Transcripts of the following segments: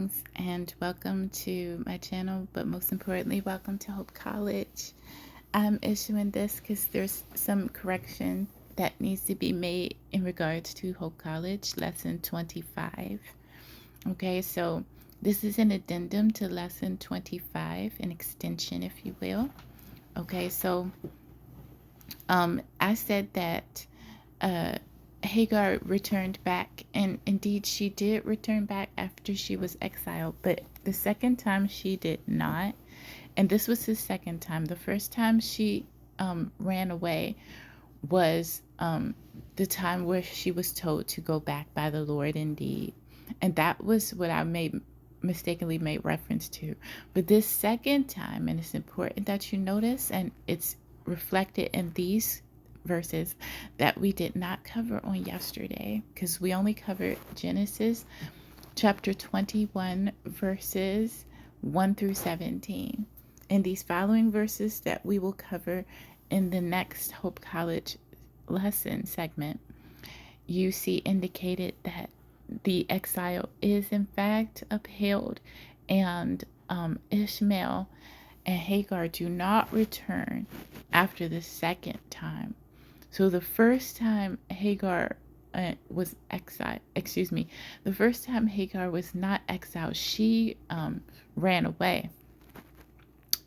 Greetings and welcome to my channel, but most importantly, welcome to Hope College. I'm issuing this because there's some correction that needs to be made in regards to Hope College, lesson 25. Okay, so this is an addendum to lesson 25, an extension, if you will. Okay, so I said that Hagar returned back, and indeed she did return back after she was exiled, but the second time she did not. And this was the second time. The first time she ran away was the time where she was told to go back by the Lord indeed. And that was what I mistakenly made reference to. But this second time, and it's important that you notice, and it's reflected in these verses that we did not cover on yesterday, because we only covered Genesis chapter 21 verses 1 through 17. In these following verses that we will cover in the next Hope College lesson segment, you see indicated that the exile is in fact upheld, and Ishmael and Hagar do not return after the second time. So the first time Hagar was exiled, the first time Hagar was not exiled, she ran away.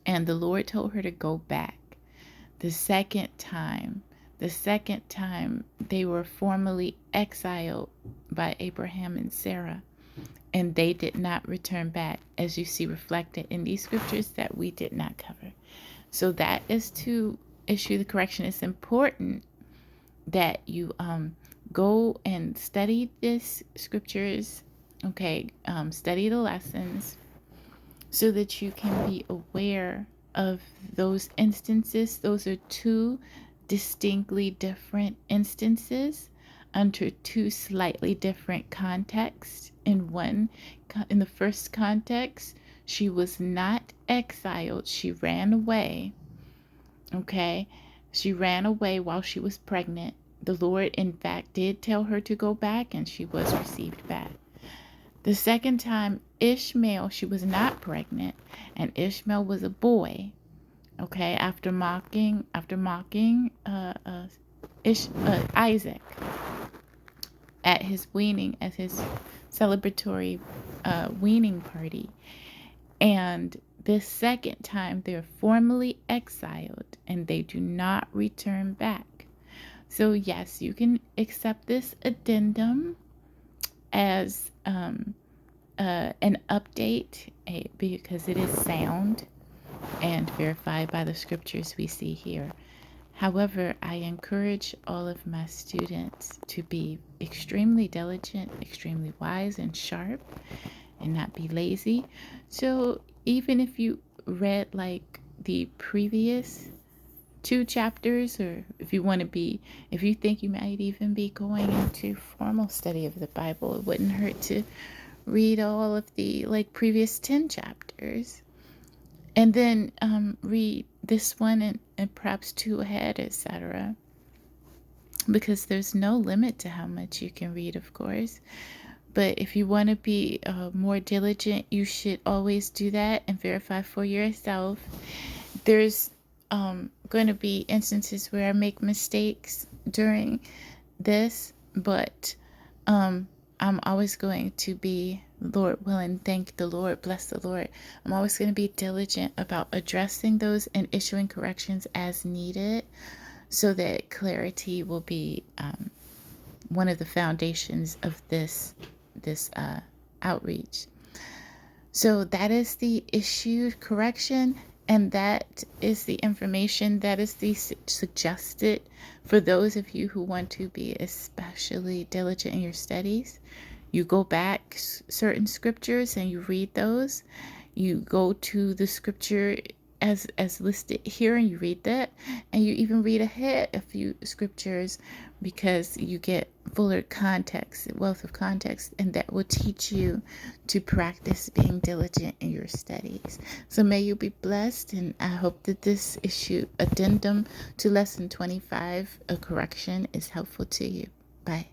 And the Lord told her to go back. The second time they were formally exiled by Abraham and Sarah, and they did not return back, as you see reflected in these scriptures that we did not cover. So that is to issue the correction. It's important that you go and study these scriptures, okay, study the lessons, so that you can be aware of those instances. Those are two distinctly different instances under two slightly different contexts. In the first context, she was not exiled, she ran away. Okay, she ran away while she was pregnant. The Lord, in fact, did tell her to go back, and she was received back. The second time, Ishmael, she was not pregnant, and Ishmael was a boy. Okay, after mocking Isaac at his weaning, at his celebratory weaning party. And this second time, they're formally exiled, and they do not return back. So yes, you can accept this addendum as an update, because it is sound and verified by the scriptures we see here. However, I encourage all of my students to be extremely diligent, extremely wise and sharp, and not be lazy. So even if you read like the previous 2 chapters, or if you think you might even be going into formal study of the Bible, it wouldn't hurt to read all of the previous 10 chapters, and then read this one and perhaps 2 ahead, etc. Because there's no limit to how much you can read, of course. But if you want to be more diligent, you should always do that and verify for yourself. There's going to be instances where I make mistakes during this, but I'm always going to be, Lord willing, thank the Lord, bless the Lord, I'm always going to be diligent about addressing those and issuing corrections as needed, so that clarity will be one of the foundations of this outreach. So that is the issued correction, and that is the information that is suggested for those of you who want to be especially diligent in your studies. You go back certain scriptures and you read those. You go to the scripture as listed here and you read that, and you even read ahead a few scriptures, because you get fuller context, wealth of context, and that will teach you to practice being diligent in your studies. So may you be blessed, and I hope that this addendum to lesson 25, a correction, is helpful to you. Bye.